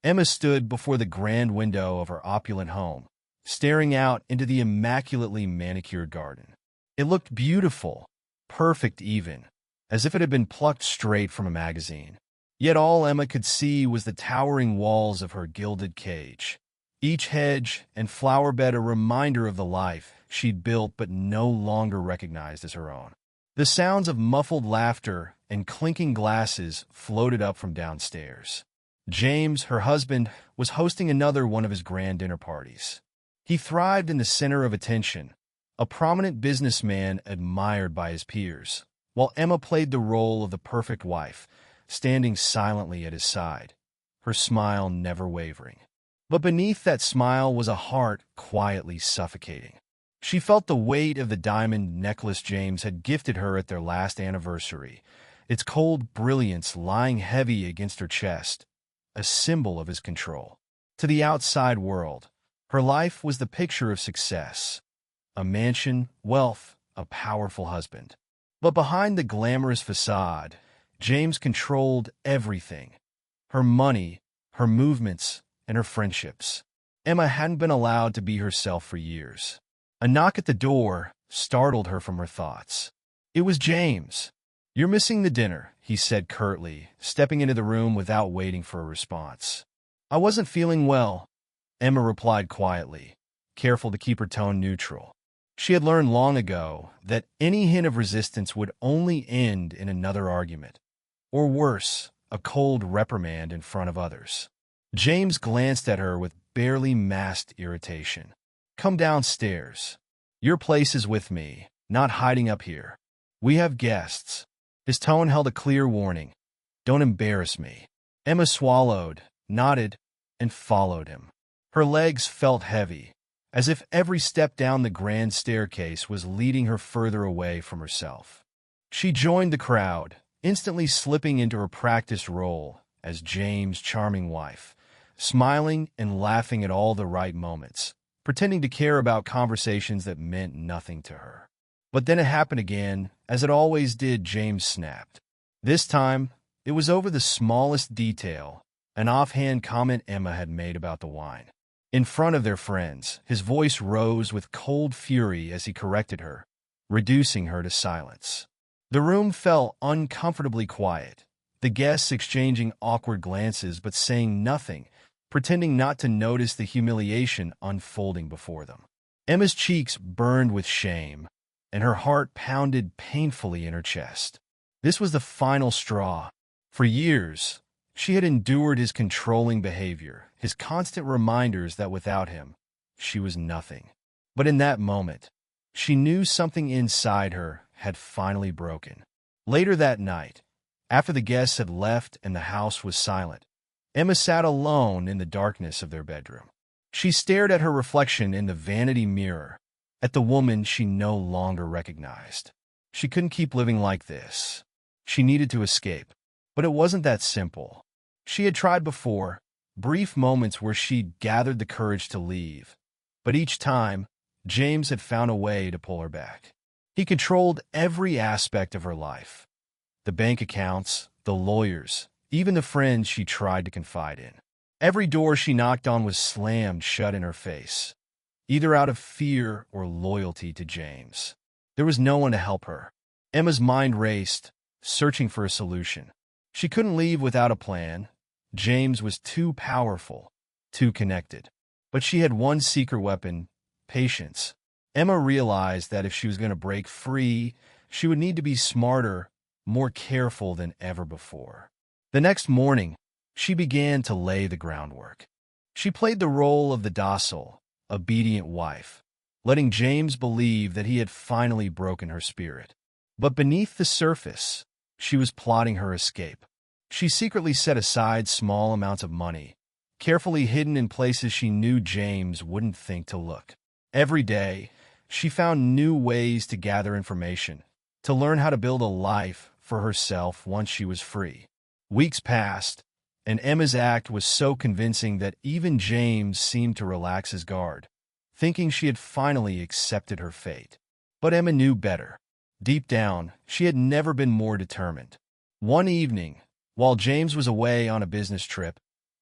Emma stood before the grand window of her opulent home, staring out into the immaculately manicured garden. It looked beautiful, perfect even, as if it had been plucked straight from a magazine. Yet all Emma could see was the towering walls of her gilded cage, each hedge and flower bed a reminder of the life she'd built but no longer recognized as her own. The sounds of muffled laughter and clinking glasses floated up from downstairs. James, her husband, was hosting another one of his grand dinner parties. He thrived in the center of attention, a prominent businessman admired by his peers, while Emma played the role of the perfect wife, standing silently at his side, her smile never wavering. But beneath that smile was a heart quietly suffocating. She felt the weight of the diamond necklace James had gifted her at their last anniversary, its cold brilliance lying heavy against her chest, a symbol of his control. To the outside world, her life was the picture of success, a mansion, wealth, a powerful husband. But behind the glamorous facade, James controlled everything: her money, her movements, and her friendships. Emma hadn't been allowed to be herself for years. A knock at the door startled her from her thoughts. It was James. "You're missing the dinner," he said curtly, stepping into the room without waiting for a response. "I wasn't feeling well," Emma replied quietly, careful to keep her tone neutral. She had learned long ago that any hint of resistance would only end in another argument, or worse, a cold reprimand in front of others. James glanced at her with barely masked irritation. "Come downstairs. Your place is with me, not hiding up here. We have guests." His tone held a clear warning. "Don't embarrass me." Emma swallowed, nodded, and followed him. Her legs felt heavy, as if every step down the grand staircase was leading her further away from herself. She joined the crowd, instantly slipping into her practiced role as James' charming wife, smiling and laughing at all the right moments, pretending to care about conversations that meant nothing to her. But then it happened again, as it always did. James snapped. This time, it was over the smallest detail, an offhand comment Emma had made about the wine. In front of their friends, his voice rose with cold fury as he corrected her, reducing her to silence. The room fell uncomfortably quiet, the guests exchanging awkward glances but saying nothing, pretending not to notice the humiliation unfolding before them. Emma's cheeks burned with shame, and her heart pounded painfully in her chest. This was the final straw. For years, she had endured his controlling behavior, his constant reminders that without him, she was nothing. But in that moment, she knew something inside her had finally broken. Later that night, after the guests had left and the house was silent, Emma sat alone in the darkness of their bedroom. She stared at her reflection in the vanity mirror, at the woman she no longer recognized. She couldn't keep living like this. She needed to escape. But it wasn't that simple. She had tried before, brief moments where she'd gathered the courage to leave. But each time, James had found a way to pull her back. He controlled every aspect of her life: the bank accounts, the lawyers, even the friends she tried to confide in. Every door she knocked on was slammed shut in her face, either out of fear or loyalty to James. There was no one to help her. Emma's mind raced, searching for a solution. She couldn't leave without a plan. James was too powerful, too connected. But she had one secret weapon: patience. Emma realized that if she was going to break free, she would need to be smarter, more careful than ever before. The next morning, she began to lay the groundwork. She played the role of the docile, obedient wife, letting James believe that he had finally broken her spirit. But beneath the surface, she was plotting her escape. She secretly set aside small amounts of money, carefully hidden in places she knew James wouldn't think to look. Every day, she found new ways to gather information, to learn how to build a life for herself once she was free. Weeks passed, and Emma's act was so convincing that even James seemed to relax his guard, thinking she had finally accepted her fate. But Emma knew better. Deep down, she had never been more determined. One evening, while James was away on a business trip,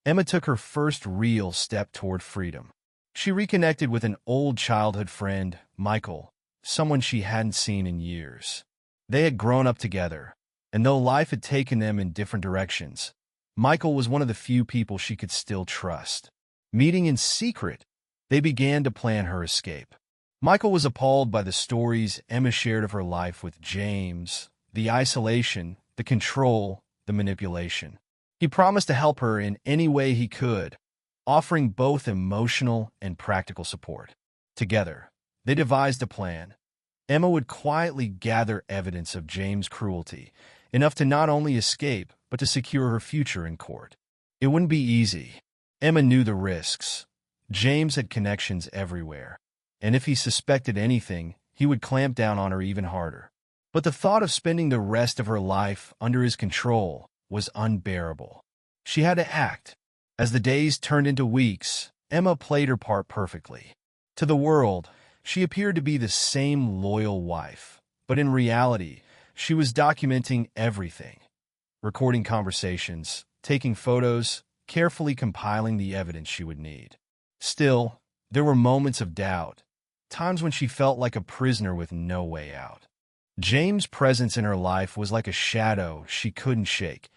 Emma took her first real step toward freedom. She reconnected with an old childhood friend, Michael, someone she hadn't seen in years. They had grown up together, and though life had taken them in different directions, Michael was one of the few people she could still trust. Meeting in secret, they began to plan her escape. Michael was appalled by the stories Emma shared of her life with James, the isolation, the control, the manipulation. He promised to help her in any way he could, offering both emotional and practical support. Together, they devised a plan. Emma would quietly gather evidence of James' cruelty, enough to not only escape, but to secure her future in court. It wouldn't be easy. Emma knew the risks. James had connections everywhere, and if he suspected anything, he would clamp down on her even harder. But the thought of spending the rest of her life under his control was unbearable. She had to act. As the days turned into weeks, Emma played her part perfectly. To the world, she appeared to be the same loyal wife, but in reality, she was documenting everything, recording conversations, taking photos, carefully compiling the evidence she would need. Still, there were moments of doubt, times when she felt like a prisoner with no way out. James' presence in her life was like a shadow she couldn't shake,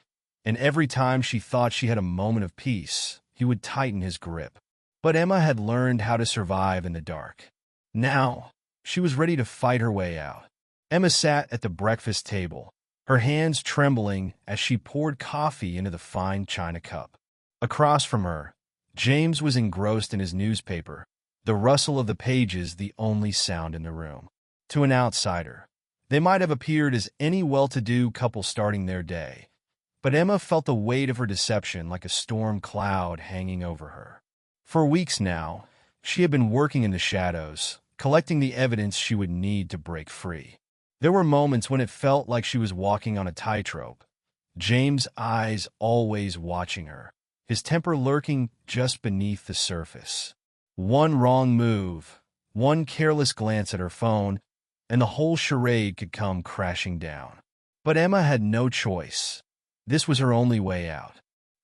and every time she thought she had a moment of peace, he would tighten his grip. But Emma had learned how to survive in the dark. Now, she was ready to fight her way out. Emma sat at the breakfast table, her hands trembling as she poured coffee into the fine china cup. Across from her, James was engrossed in his newspaper, the rustle of the pages the only sound in the room. To an outsider, they might have appeared as any well-to-do couple starting their day, but Emma felt the weight of her deception like a storm cloud hanging over her. For weeks now, she had been working in the shadows, collecting the evidence she would need to break free. There were moments when it felt like she was walking on a tightrope, James' eyes always watching her, his temper lurking just beneath the surface. One wrong move, one careless glance at her phone, and the whole charade could come crashing down. But Emma had no choice. This was her only way out.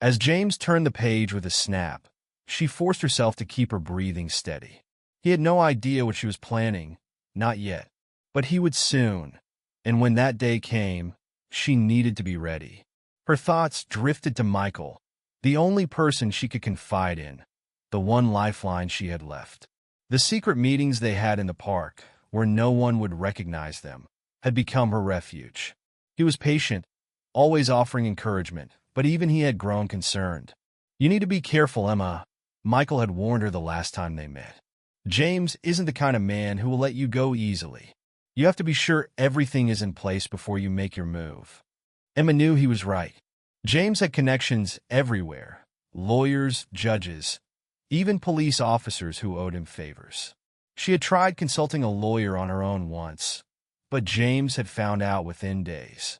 As James turned the page with a snap, she forced herself to keep her breathing steady. He had no idea what she was planning, not yet. But he would soon, and when that day came, she needed to be ready. Her thoughts drifted to Michael, the only person she could confide in, the one lifeline she had left. The secret meetings they had in the park, where no one would recognize them, had become her refuge. He was patient, always offering encouragement, but even he had grown concerned. "You need to be careful, Emma," Michael had warned her the last time they met. "James isn't the kind of man who will let you go easily. You have to be sure everything is in place before you make your move." Emma knew he was right. James had connections everywhere, lawyers, judges, even police officers who owed him favors. She had tried consulting a lawyer on her own once, but James had found out within days.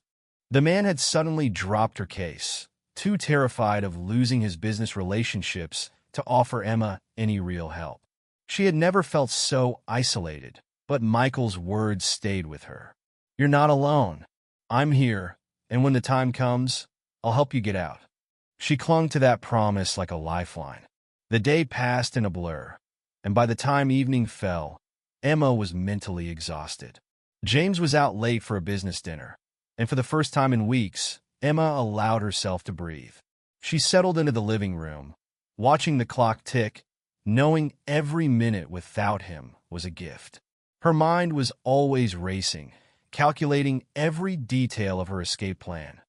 The man had suddenly dropped her case, too terrified of losing his business relationships to offer Emma any real help. She had never felt so isolated, but Michael's words stayed with her. "You're not alone. I'm here, and when the time comes, I'll help you get out." She clung to that promise like a lifeline. The day passed in a blur, and by the time evening fell, Emma was mentally exhausted. James was out late for a business dinner, and for the first time in weeks, Emma allowed herself to breathe. She settled into the living room, watching the clock tick, knowing every minute without him was a gift. Her mind was always racing, calculating every detail of her escape plan.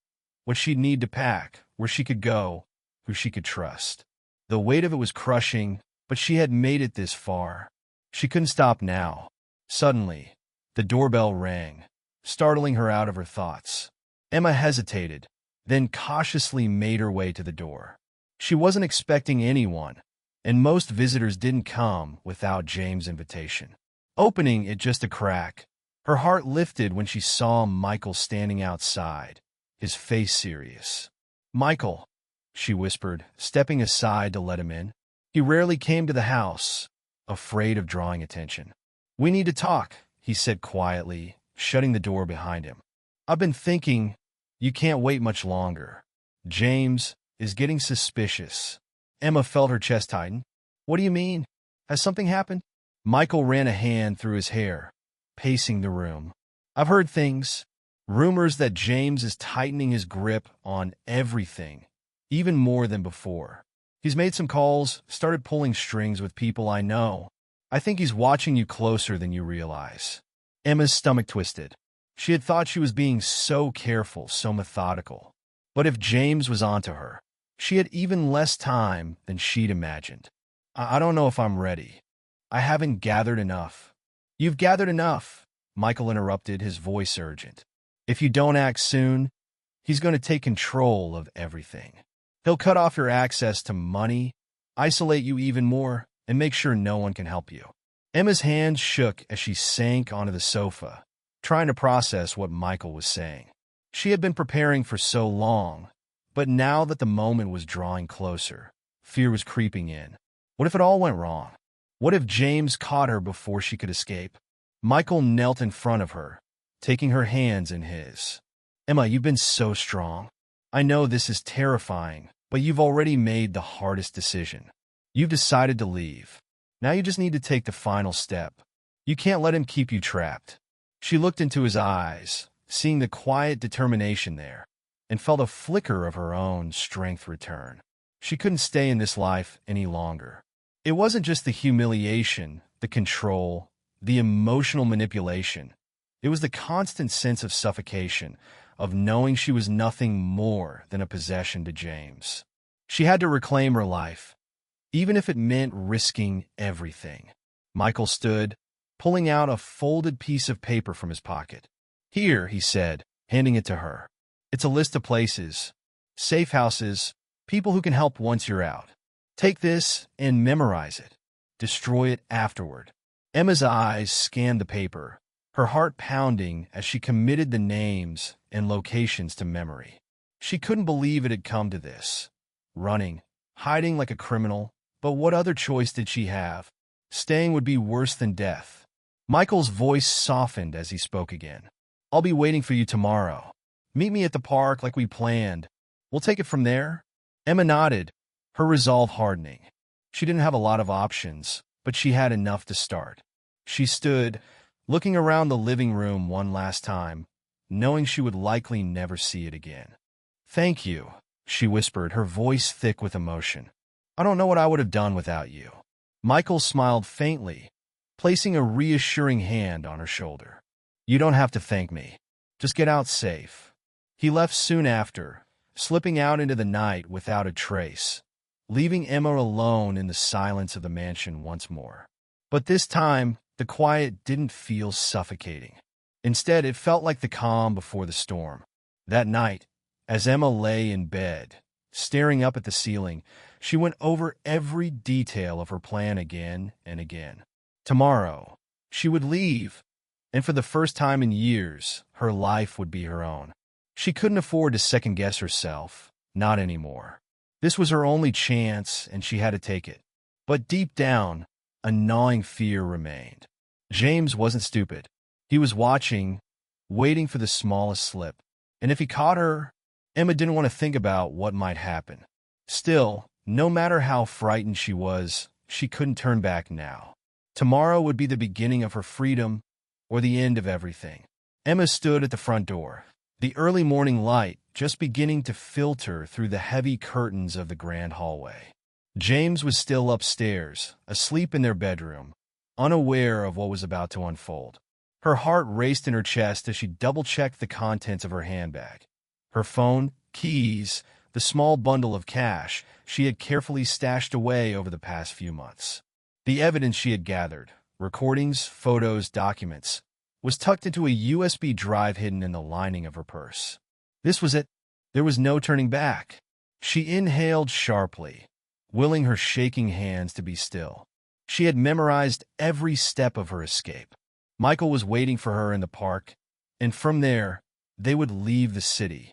What she'd need to pack, where she could go, who she could trust. The weight of it was crushing, but she had made it this far. She couldn't stop now. Suddenly, the doorbell rang, startling her out of her thoughts. Emma hesitated, then cautiously made her way to the door. She wasn't expecting anyone, and most visitors didn't come without James' invitation. Opening it just a crack, her heart lifted when she saw Michael standing outside, his face serious. "Michael," she whispered, stepping aside to let him in. He rarely came to the house, afraid of drawing attention. "We need to talk," he said quietly, shutting the door behind him. "I've been thinking, you can't wait much longer. James is getting suspicious." Emma felt her chest tighten. What do you mean? Has something happened? Michael ran a hand through his hair, pacing the room. I've heard things. Rumors that James is tightening his grip on everything, even more than before. He's made some calls, started pulling strings with people I know. I think he's watching you closer than you realize. Emma's stomach twisted. She had thought she was being so careful, so methodical. But if James was onto her, she had even less time than she'd imagined. I don't know if I'm ready. I haven't gathered enough. You've gathered enough, Michael interrupted, his voice urgent. If you don't act soon, he's going to take control of everything. He'll cut off your access to money, isolate you even more, and make sure no one can help you. Emma's hands shook as she sank onto the sofa, trying to process what Michael was saying. She had been preparing for so long, but now that the moment was drawing closer, fear was creeping in. What if it all went wrong? What if James caught her before she could escape? Michael knelt in front of her, taking her hands in his. Emma, you've been so strong. I know this is terrifying, but you've already made the hardest decision. You've decided to leave. Now you just need to take the final step. You can't let him keep you trapped. She looked into his eyes, seeing the quiet determination there, and felt a flicker of her own strength return. She couldn't stay in this life any longer. It wasn't just the humiliation, the control, the emotional manipulation. It was the constant sense of suffocation, of knowing she was nothing more than a possession to James. She had to reclaim her life, even if it meant risking everything. Michael stood, pulling out a folded piece of paper from his pocket. Here, he said, handing it to her. It's a list of places, safe houses, people who can help once you're out. Take this and memorize it. Destroy it afterward. Emma's eyes scanned the paper, her heart pounding as she committed the names and locations to memory. She couldn't believe it had come to this. Running, hiding like a criminal, but what other choice did she have? Staying would be worse than death. Michael's voice softened as he spoke again. I'll be waiting for you tomorrow. Meet me at the park like we planned. We'll take it from there. Emma nodded, her resolve hardening. She didn't have a lot of options, but she had enough to start. She stood, looking around the living room one last time, knowing she would likely never see it again. Thank you, she whispered, her voice thick with emotion. I don't know what I would have done without you. Michael smiled faintly, placing a reassuring hand on her shoulder. You don't have to thank me. Just get out safe. He left soon after, slipping out into the night without a trace, leaving Emma alone in the silence of the mansion once more. But this time, the quiet didn't feel suffocating. Instead, it felt like the calm before the storm. That night, as Emma lay in bed, staring up at the ceiling, she went over every detail of her plan again and again. Tomorrow, she would leave, and for the first time in years, her life would be her own. She couldn't afford to second-guess herself, not anymore. This was her only chance, and she had to take it. But deep down, a gnawing fear remained. James wasn't stupid. He was watching, waiting for the smallest slip. And if he caught her, Emma didn't want to think about what might happen. Still, no matter how frightened she was, she couldn't turn back now. Tomorrow would be the beginning of her freedom, or the end of everything. Emma stood at the front door, the early morning light just beginning to filter through the heavy curtains of the grand hallway. James was still upstairs, asleep in their bedroom, unaware of what was about to unfold. Her heart raced in her chest as she double-checked the contents of her handbag. Her phone, keys, the small bundle of cash she had carefully stashed away over the past few months. The evidence she had gathered, recordings, photos, documents, was tucked into a USB drive hidden in the lining of her purse. This was it. There was no turning back. She inhaled sharply, willing her shaking hands to be still. She had memorized every step of her escape. Michael was waiting for her in the park, and from there, they would leave the city.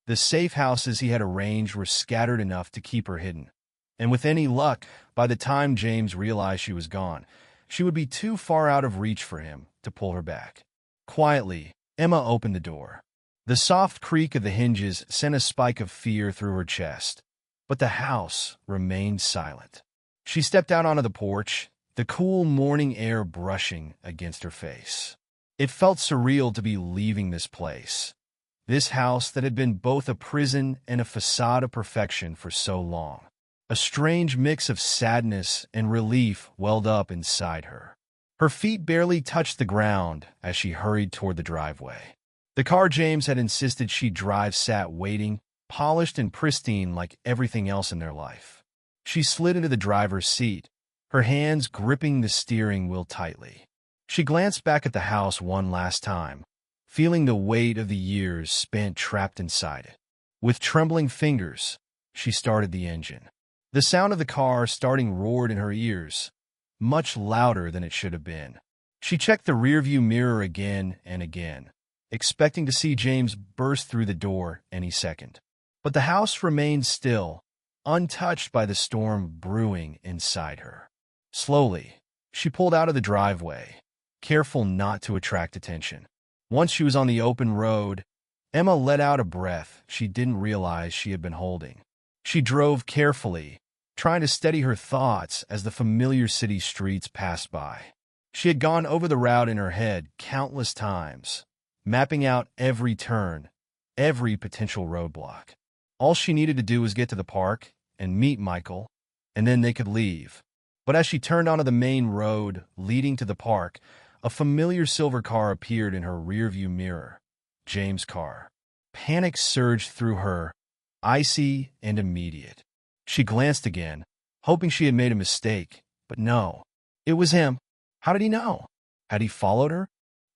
The safe houses he had arranged were scattered enough to keep her hidden. And with any luck, by the time James realized she was gone, she would be too far out of reach for him to pull her back. Quietly, Emma opened the door. The soft creak of the hinges sent a spike of fear through her chest. but the house remained silent. She stepped out onto the porch, the cool morning air brushing against her face. It felt surreal to be leaving this place, this house that had been both a prison and a facade of perfection for so long. A strange mix of sadness and relief welled up inside her. Her feet barely touched the ground as she hurried toward the driveway. The car James had insisted she drive sat waiting, polished and pristine like everything else in their life. She slid into the driver's seat, her hands gripping the steering wheel tightly. She glanced back at the house one last time, feeling the weight of the years spent trapped inside it. With trembling fingers, she started the engine. The sound of the car starting roared in her ears, much louder than it should have been. She checked the rearview mirror again and again, expecting to see James burst through the door any second. But the house remained still, untouched by the storm brewing inside her. Slowly, she pulled out of the driveway, careful not to attract attention. Once she was on the open road, Emma let out a breath she didn't realize she had been holding. She drove carefully, trying to steady her thoughts as the familiar city streets passed by. She had gone over the route in her head countless times, mapping out every turn, every potential roadblock. All she needed to do was get to the park and meet Michael, and then they could leave. But as she turned onto the main road leading to the park, a familiar silver car appeared in her rearview mirror. James' car. Panic surged through her, icy and immediate. She glanced again, hoping she had made a mistake, but no. It was him. How did he know? Had he followed her?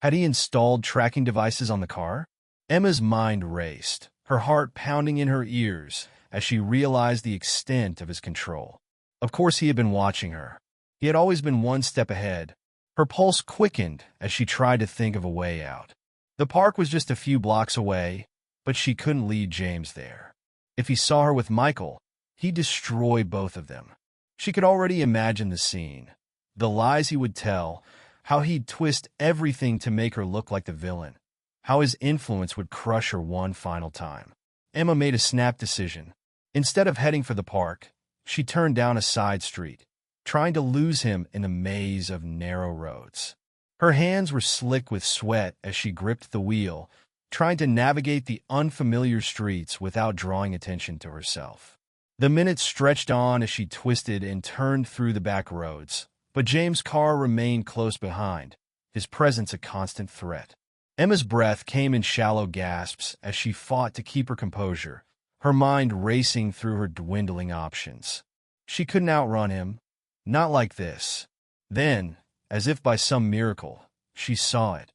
Had he installed tracking devices on the car? Emma's mind raced, her heart pounding in her ears as she realized the extent of his control. Of course he had been watching her. He had always been one step ahead. Her pulse quickened as she tried to think of a way out. The park was just a few blocks away, but she couldn't lead James there. If he saw her with Michael, he'd destroy both of them. She could already imagine the scene. The lies he would tell, how he'd twist everything to make her look like the villain, how his influence would crush her one final time. Emma made a snap decision. Instead of heading for the park, she turned down a side street, trying to lose him in a maze of narrow roads. Her hands were slick with sweat as she gripped the wheel, trying to navigate the unfamiliar streets without drawing attention to herself. The minutes stretched on as she twisted and turned through the back roads, but James' car remained close behind, his presence a constant threat. Emma's breath came in shallow gasps as she fought to keep her composure, her mind racing through her dwindling options. She couldn't outrun him, not like this. Then, as if by some miracle, she saw it.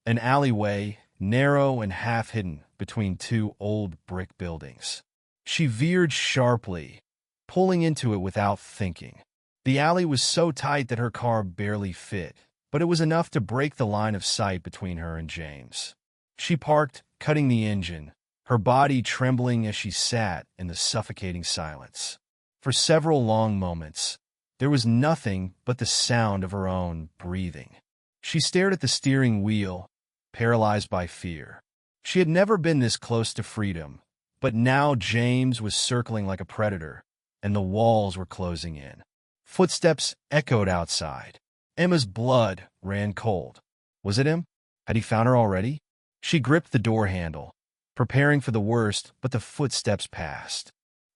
An alleyway, narrow and half-hidden between two old brick buildings. She veered sharply, pulling into it without thinking. The alley was so tight that her car barely fit, but it was enough to break the line of sight between her and James. She parked, cutting the engine, her body trembling as she sat in the suffocating silence. For several long moments, there was nothing but the sound of her own breathing. She stared at the steering wheel, paralyzed by fear. She had never been this close to freedom, but now James was circling like a predator, and the walls were closing in. Footsteps echoed outside. Emma's blood ran cold. Was it him? Had he found her already? She gripped the door handle, preparing for the worst, but the footsteps passed.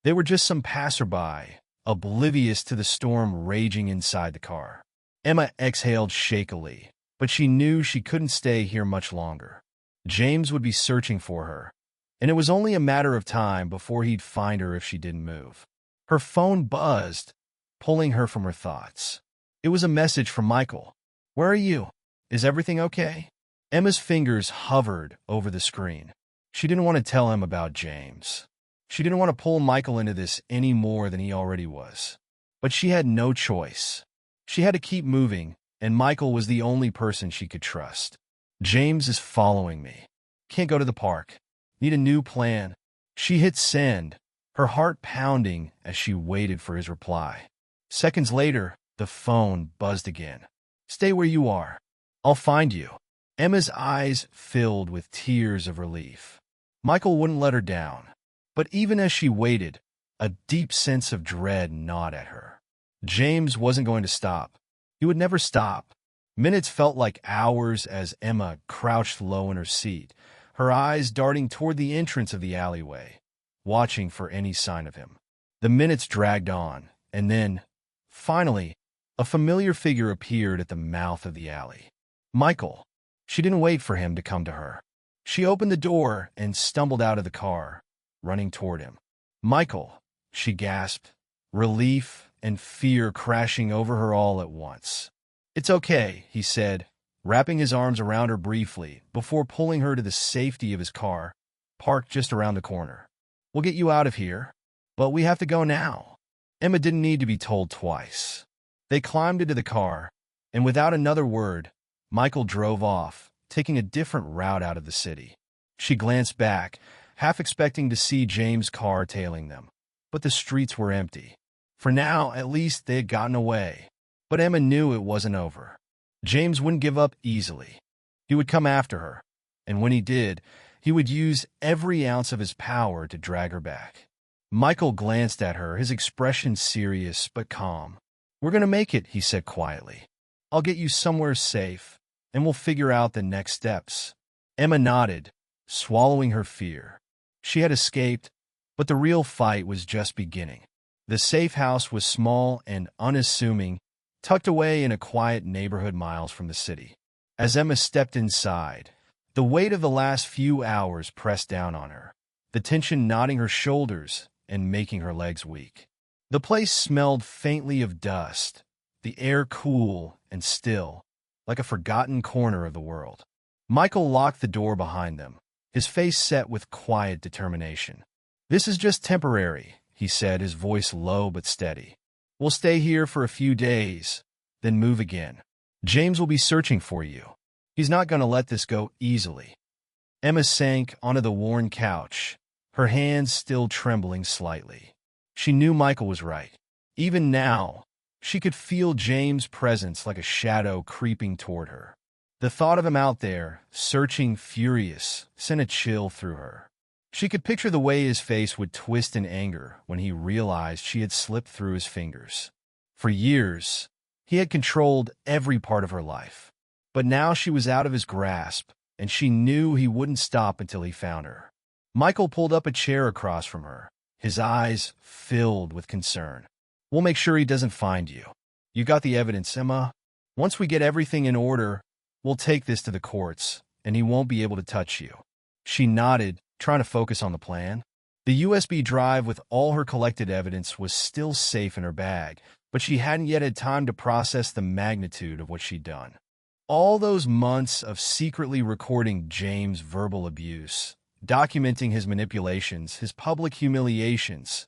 They were just some passerby, oblivious to the storm raging inside the car. Emma exhaled shakily, but she knew she couldn't stay here much longer. James would be searching for her, and it was only a matter of time before he'd find her if she didn't move. Her phone buzzed, pulling her from her thoughts. It was a message from Michael. "Where are you? Is everything okay?" Emma's fingers hovered over the screen. She didn't want to tell him about James. She didn't want to pull Michael into this any more than he already was. But she had no choice. She had to keep moving, and Michael was the only person she could trust. "James is following me. Can't go to the park. Need a new plan." She hit send, her heart pounding as she waited for his reply. Seconds later, the phone buzzed again. "Stay where you are. I'll find you." Emma's eyes filled with tears of relief. Michael wouldn't let her down. But even as she waited, A deep sense of dread gnawed at her. James wasn't going to stop. He would never stop. Minutes felt like hours as Emma crouched low in her seat, her eyes darting toward the entrance of the alleyway, watching for any sign of him. The minutes dragged on, and then, finally, a familiar figure appeared at the mouth of the alley. Michael. She didn't wait for him to come to her. She opened the door and stumbled out of the car, running toward him. "Michael," she gasped, relief and fear crashing over her all at once. "It's okay," he said, wrapping his arms around her briefly before pulling her to the safety of his car, parked just around the corner. "We'll get you out of here, but we have to go now." Emma didn't need to be told twice. They climbed into the car, and without another word, Michael drove off, taking a different route out of the city. She glanced back, half expecting to see James' car tailing them, but the streets were empty. For now, at least, they had gotten away. But Emma knew it wasn't over. James wouldn't give up easily. He would come after her, and when he did, he would use every ounce of his power to drag her back. Michael glanced at her, his expression serious but calm. "We're going to make it," he said quietly. "I'll get you somewhere safe, and we'll figure out the next steps." Emma nodded, swallowing her fear. She had escaped, but the real fight was just beginning. The safe house was small and unassuming, tucked away in a quiet neighborhood miles from the city. As Emma stepped inside, the weight of the last few hours pressed down on her, the tension knotting her shoulders and making her legs weak. The place smelled faintly of dust, the air cool and still, like a forgotten corner of the world. Michael locked the door behind them, his face set with quiet determination. "This is just temporary," he said, his voice low but steady. "We'll stay here for a few days, then move again. James will be searching for you. He's not going to let this go easily." Emma sank onto the worn couch, her hands still trembling slightly. She knew Michael was right. Even now, she could feel James' presence like a shadow creeping toward her. The thought of him out there, searching furious, sent a chill through her. She could picture the way his face would twist in anger when he realized she had slipped through his fingers. For years, he had controlled every part of her life. But now she was out of his grasp, and she knew he wouldn't stop until he found her. Michael pulled up a chair across from her, his eyes filled with concern. "We'll make sure he doesn't find you. You got the evidence, Emma. Once we get everything in order, we'll take this to the courts, and he won't be able to touch you." She nodded, trying to focus on the plan. The USB drive with all her collected evidence was still safe in her bag, but she hadn't yet had time to process the magnitude of what she'd done. All those months of secretly recording James' verbal abuse, documenting his manipulations, his public humiliations,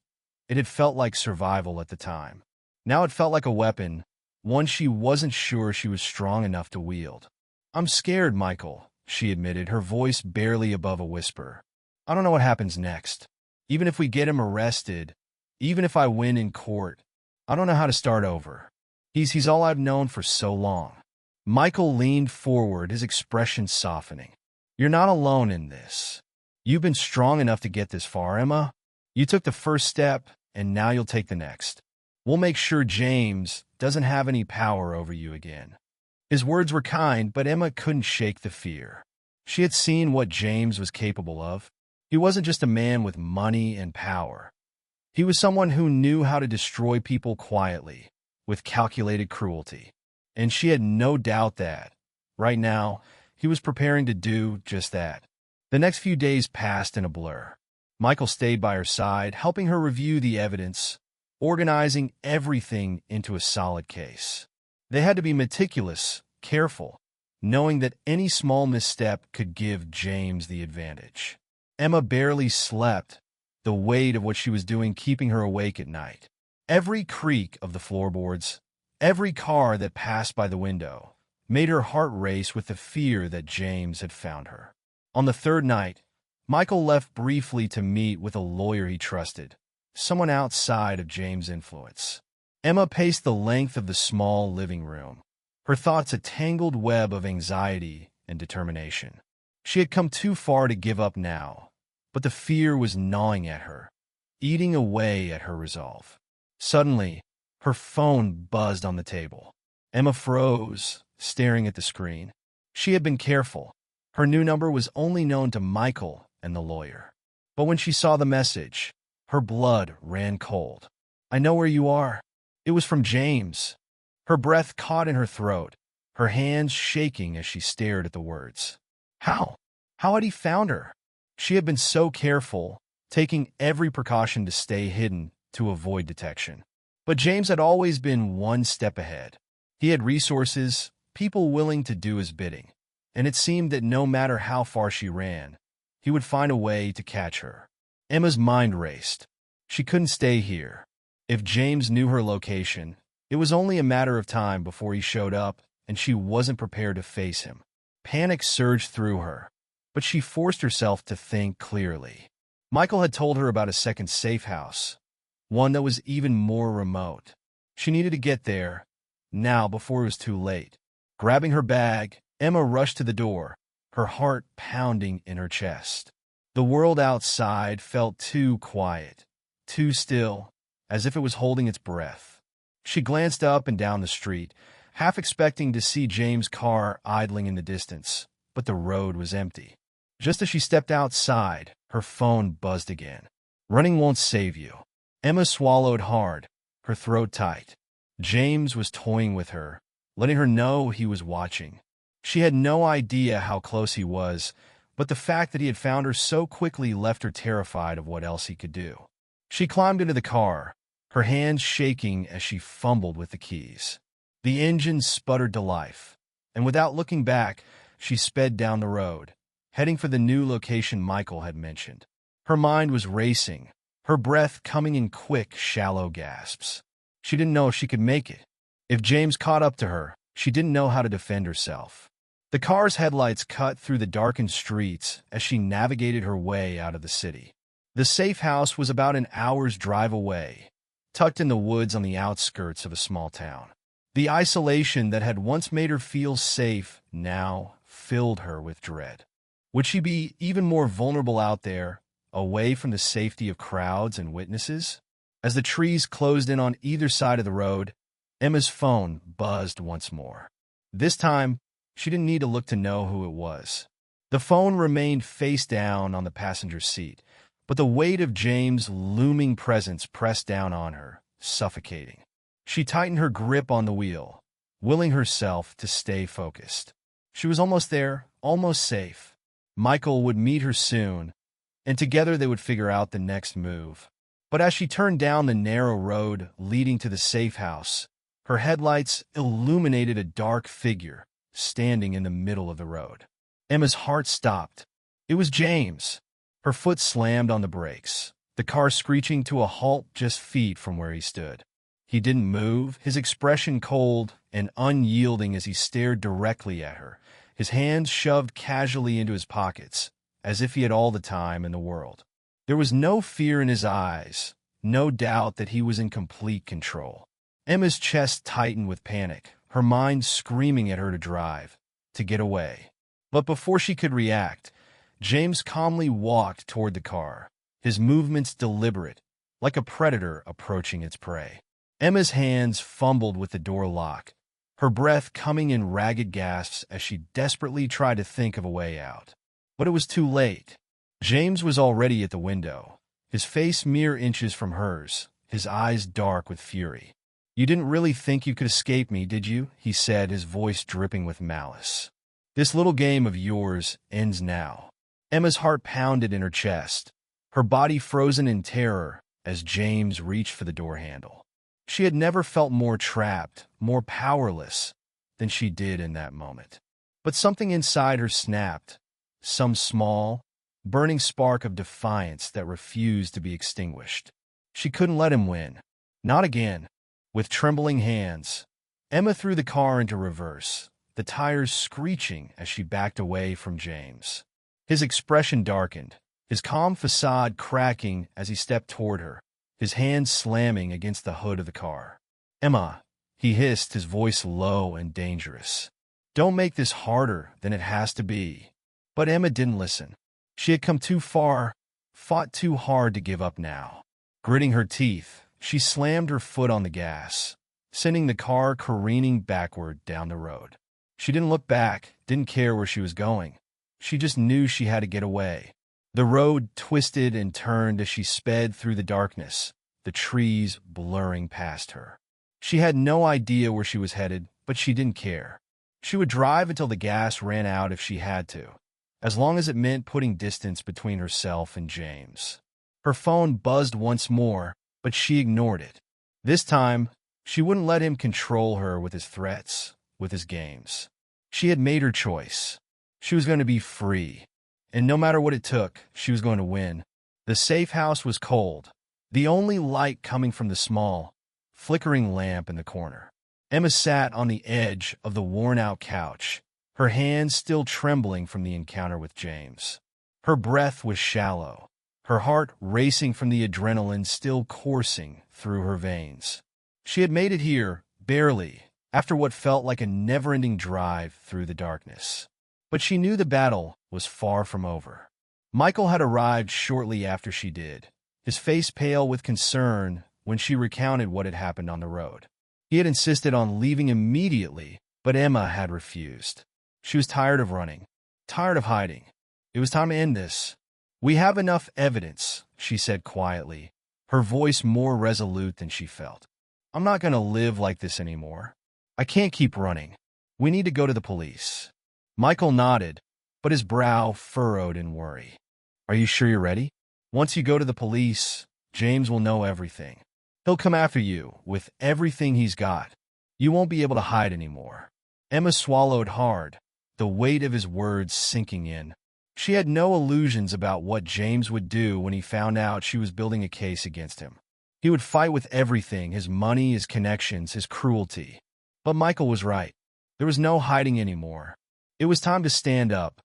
it had felt like survival at the time. Now it felt like a weapon, one she wasn't sure she was strong enough to wield. "I'm scared, Michael," she admitted, her voice barely above a whisper. "I don't know what happens next. Even if we get him arrested, even if I win in court, I don't know how to start over. He's all I've known for so long." Michael leaned forward, his expression softening. "You're not alone in this. You've been strong enough to get this far, Emma. You took the first step, and now you'll take the next. We'll make sure James doesn't have any power over you again." His words were kind, but Emma couldn't shake the fear. She had seen what James was capable of. He wasn't just a man with money and power. He was someone who knew how to destroy people quietly, with calculated cruelty. And she had no doubt that, right now, he was preparing to do just that. The next few days passed in a blur. Michael stayed by her side, helping her review the evidence, organizing everything into a solid case. They had to be meticulous, careful, knowing that any small misstep could give James the advantage. Emma barely slept, the weight of what she was doing keeping her awake at night. Every creak of the floorboards, every car that passed by the window, made her heart race with the fear that James had found her. On the third night, Michael left briefly to meet with a lawyer he trusted, someone outside of James' influence. Emma paced the length of the small living room, her thoughts a tangled web of anxiety and determination. She had come too far to give up now, but the fear was gnawing at her. eating away at her resolve. Suddenly, her phone buzzed on the table. Emma froze, staring at the screen. She had been careful. Her new number was only known to Michael and the lawyer. But when she saw the message, her blood ran cold. "I know where you are." It was from James. Her breath caught in her throat, her hands shaking as she stared at the words. How? How had he found her? She had been so careful, taking every precaution to stay hidden to avoid detection. But James had always been one step ahead. He had resources, people willing to do his bidding, and it seemed that no matter how far she ran, he would find a way to catch her. Emma's mind raced. She couldn't stay here. If James knew her location, it was only a matter of time before he showed up, and she wasn't prepared to face him. Panic surged through her, but she forced herself to think clearly. Michael had told her about a second safe house, one that was even more remote. She needed to get there, now before it was too late. Grabbing her bag, Emma rushed to the door, her heart pounding in her chest. The world outside felt too quiet, too still, as if it was holding its breath. She glanced up and down the street, half expecting to see James' car idling in the distance, but the road was empty. Just as she stepped outside, her phone buzzed again. Running won't save you. Emma swallowed hard, her throat tight. James was toying with her, letting her know he was watching. She had no idea how close he was, but the fact that he had found her so quickly left her terrified of what else he could do. She climbed into the car, her hands shaking as she fumbled with the keys. The engine sputtered to life, and without looking back, she sped down the road, heading for the new location Michael had mentioned. Her mind was racing, her breath coming in quick, shallow gasps. She didn't know if she could make it. If James caught up to her, she didn't know how to defend herself. The car's headlights cut through the darkened streets as she navigated her way out of the city. The safe house was about an hour's drive away, tucked in the woods on the outskirts of a small town. The isolation that had once made her feel safe now filled her with dread. Would she be even more vulnerable out there, away from the safety of crowds and witnesses? As the trees closed in on either side of the road, Emma's phone buzzed once more. This time, she didn't need to look to know who it was. The phone remained face down on the passenger seat, but the weight of James' looming presence pressed down on her, suffocating. She tightened her grip on the wheel, willing herself to stay focused. She was almost there, almost safe. Michael would meet her soon, and together they would figure out the next move. But as she turned down the narrow road leading to the safe house, her headlights illuminated a dark figure standing in the middle of the road. Emma's heart stopped. It was James. Her foot slammed on the brakes, the car screeching to a halt just feet from where he stood. He didn't move, his expression cold and unyielding as he stared directly at her, his hands shoved casually into his pockets, as if he had all the time in the world. There was no fear in his eyes, no doubt that he was in complete control. Emma's chest tightened with panic, her mind screaming at her to drive, to get away. But before she could react, James calmly walked toward the car, his movements deliberate, like a predator approaching its prey. Emma's hands fumbled with the door lock, her breath coming in ragged gasps as she desperately tried to think of a way out. But it was too late. James was already at the window, his face mere inches from hers, his eyes dark with fury. "You didn't really think you could escape me, did you?" he said, his voice dripping with malice. "This little game of yours ends now." Emma's heart pounded in her chest, her body frozen in terror as James reached for the door handle. She had never felt more trapped, more powerless than she did in that moment. But something inside her snapped, some small, burning spark of defiance that refused to be extinguished. She couldn't let him win. Not again. With trembling hands, Emma threw the car into reverse, the tires screeching as she backed away from James. His expression darkened, his calm facade cracking as he stepped toward her, his hands slamming against the hood of the car. "Emma," he hissed, his voice low and dangerous. "Don't make this harder than it has to be." But Emma didn't listen. She had come too far, fought too hard to give up now. Gritting her teeth, she slammed her foot on the gas, sending the car careening backward down the road. She didn't look back, didn't care where she was going. She just knew she had to get away. The road twisted and turned as she sped through the darkness, the trees blurring past her. She had no idea where she was headed, but she didn't care. She would drive until the gas ran out if she had to, as long as it meant putting distance between herself and James. Her phone buzzed once more, but she ignored it. This time, she wouldn't let him control her with his threats, with his games. She had made her choice. She was going to be free, and no matter what it took, she was going to win. The safe house was cold, the only light coming from the small, flickering lamp in the corner. Emma sat on the edge of the worn-out couch, her hands still trembling from the encounter with James. Her breath was shallow, her heart racing from the adrenaline still coursing through her veins. She had made it here, barely, after what felt like a never-ending drive through the darkness. But she knew the battle was far from over. Michael had arrived shortly after she did, his face pale with concern when she recounted what had happened on the road. He had insisted on leaving immediately, but Emma had refused. She was tired of running, tired of hiding. It was time to end this. "We have enough evidence," she said quietly, her voice more resolute than she felt. "I'm not going to live like this anymore. I can't keep running. We need to go to the police." Michael nodded, but his brow furrowed in worry. "Are you sure you're ready? Once you go to the police, James will know everything. He'll come after you with everything he's got. You won't be able to hide anymore." Emma swallowed hard, the weight of his words sinking in. She had no illusions about what James would do when he found out she was building a case against him. He would fight with everything, his money, his connections, his cruelty. But Michael was right. There was no hiding anymore. It was time to stand up,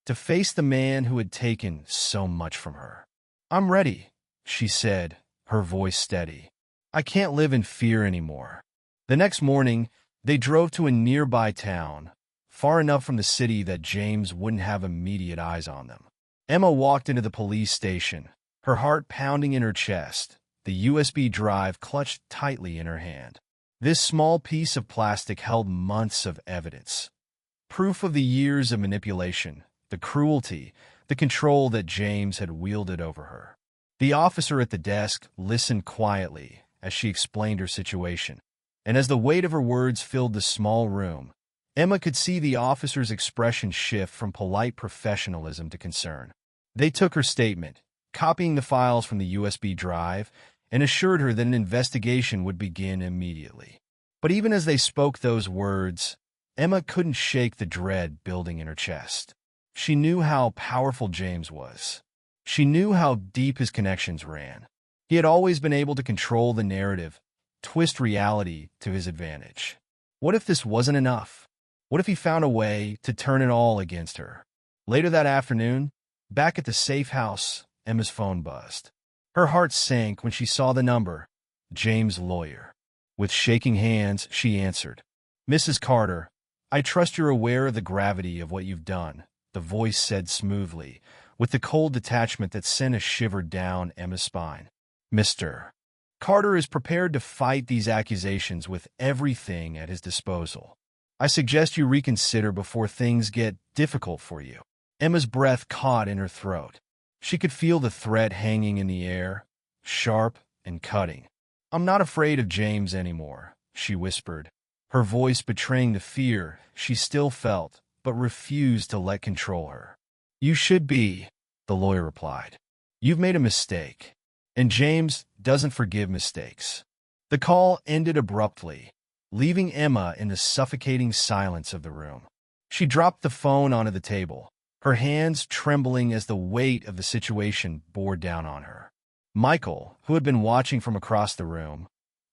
to face the man who had taken so much from her. "I'm ready," she said, her voice steady. "I can't live in fear anymore." The next morning, they drove to a nearby town, far enough from the city that James wouldn't have immediate eyes on them. Emma walked into the police station, her heart pounding in her chest, the USB drive clutched tightly in her hand. This small piece of plastic held months of evidence. Proof of the years of manipulation, the cruelty, the control that James had wielded over her. The officer at the desk listened quietly as she explained her situation, and as the weight of her words filled the small room, Emma could see the officer's expression shift from polite professionalism to concern. They took her statement, copying the files from the USB drive, and assured her that an investigation would begin immediately. But even as they spoke those words, Emma couldn't shake the dread building in her chest. She knew how powerful James was. She knew how deep his connections ran. He had always been able to control the narrative, twist reality to his advantage. What if this wasn't enough? What if he found a way to turn it all against her? Later that afternoon, back at the safe house, Emma's phone buzzed. Her heart sank when she saw the number, James' lawyer. With shaking hands, she answered. "Mrs. Carter, I trust you're aware of the gravity of what you've done," the voice said smoothly, with the cold detachment that sent a shiver down Emma's spine. "Mr. Carter is prepared to fight these accusations with everything at his disposal. I suggest you reconsider before things get difficult for you." Emma's breath caught in her throat. She could feel the threat hanging in the air, sharp and cutting. "I'm not afraid of James anymore," she whispered, her voice betraying the fear she still felt but refused to let control her. "You should be," the lawyer replied. "You've made a mistake, and James doesn't forgive mistakes." The call ended abruptly, leaving Emma in the suffocating silence of the room. She dropped the phone onto the table, her hands trembling as the weight of the situation bore down on her. Michael, who had been watching from across the room,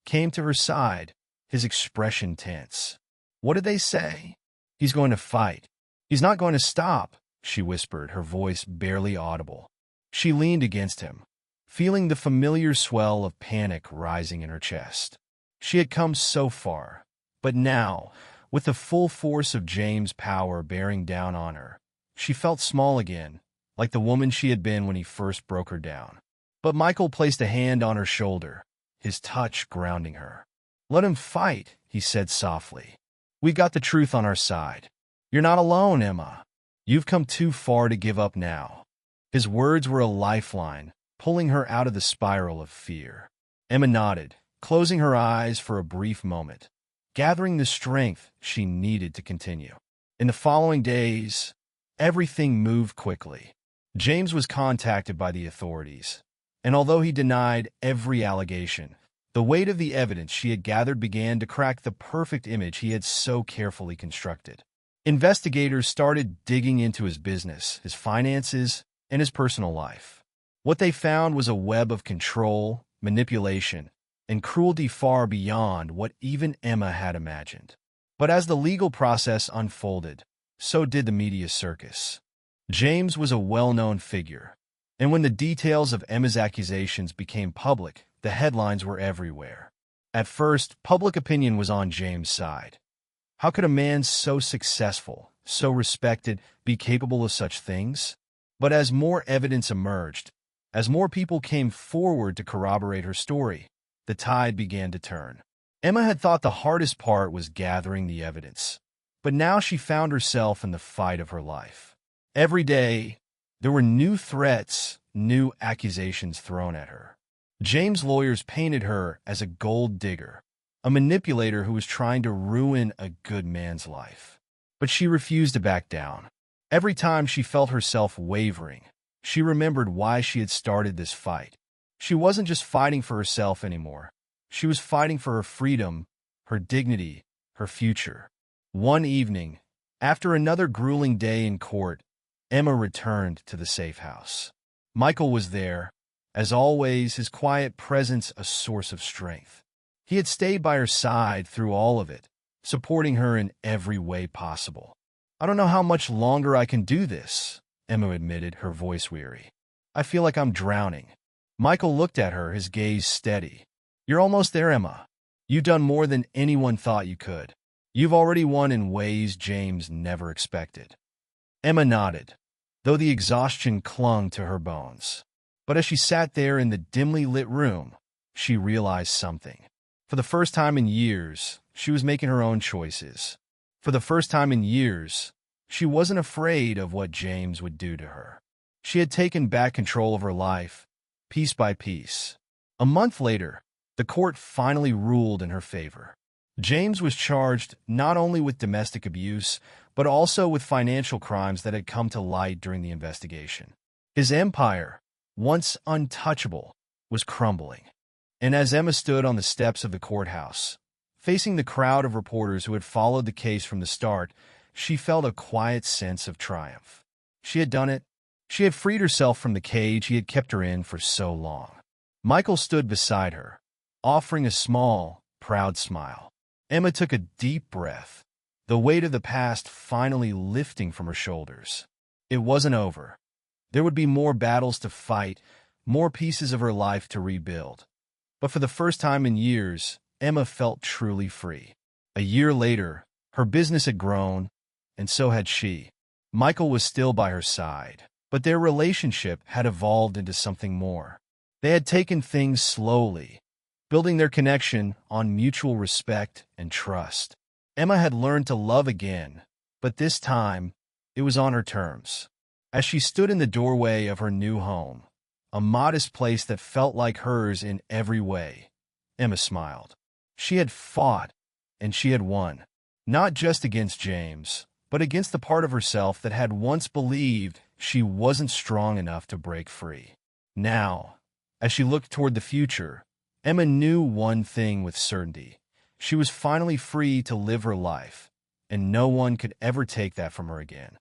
came to her side, his expression tense. "What did they say?" "He's going to fight. He's not going to stop," she whispered, her voice barely audible. She leaned against him, feeling the familiar swell of panic rising in her chest. She had come so far, but now, with the full force of James' power bearing down on her, she felt small again, like the woman she had been when he first broke her down. But Michael placed a hand on her shoulder, his touch grounding her. "Let him fight," he said softly. "We got the truth on our side. You're not alone, Emma. You've come too far to give up now." His words were a lifeline, pulling her out of the spiral of fear. Emma nodded, closing her eyes for a brief moment, gathering the strength she needed to continue. In the following days, everything moved quickly. James was contacted by the authorities, and although he denied every allegation, the weight of the evidence she had gathered began to crack the perfect image he had so carefully constructed. Investigators started digging into his business, his finances, and his personal life. What they found was a web of control, manipulation, and cruelty far beyond what even Emma had imagined. But as the legal process unfolded, so did the media circus. James was a well-known figure, and when the details of Emma's accusations became public, the headlines were everywhere. At first, public opinion was on James' side. How could a man so successful, so respected, be capable of such things? But as more evidence emerged, as more people came forward to corroborate her story, the tide began to turn. Emma had thought the hardest part was gathering the evidence, but now she found herself in the fight of her life. Every day, there were new threats, new accusations thrown at her. James' lawyers painted her as a gold digger, a manipulator who was trying to ruin a good man's life. But she refused to back down. Every time she felt herself wavering, she remembered why she had started this fight. She wasn't just fighting for herself anymore. She was fighting for her freedom, her dignity, her future. One evening, after another grueling day in court, Emma returned to the safe house. Michael was there, as always, his quiet presence a source of strength. He had stayed by her side through all of it, supporting her in every way possible. "I don't know how much longer I can do this," Emma admitted, her voice weary. "I feel like I'm drowning." Michael looked at her, his gaze steady. "You're almost there, Emma. You've done more than anyone thought you could. You've already won in ways James never expected." Emma nodded, though the exhaustion clung to her bones. But as she sat there in the dimly lit room, she realized something. For the first time in years, she was making her own choices. For the first time in years, she wasn't afraid of what James would do to her. She had taken back control of her life, piece by piece. A month later, the court finally ruled in her favor. James was charged not only with domestic abuse, but also with financial crimes that had come to light during the investigation. His empire, once untouchable, was crumbling. And as Emma stood on the steps of the courthouse, facing the crowd of reporters who had followed the case from the start, she felt a quiet sense of triumph. She had done it. She had freed herself from the cage he had kept her in for so long. Michael stood beside her, offering a small, proud smile. Emma took a deep breath, the weight of the past finally lifting from her shoulders. It wasn't over. There would be more battles to fight, more pieces of her life to rebuild. But for the first time in years, Emma felt truly free. A year later, her business had grown, and so had she. Michael was still by her side, but their relationship had evolved into something more. They had taken things slowly, building their connection on mutual respect and trust. Emma had learned to love again, but this time, it was on her terms. As she stood in the doorway of her new home, a modest place that felt like hers in every way, Emma smiled. She had fought, and she had won, not just against James, but against the part of herself that had once believed she wasn't strong enough to break free. Now, as she looked toward the future, Emma knew one thing with certainty. She was finally free to live her life, and no one could ever take that from her again.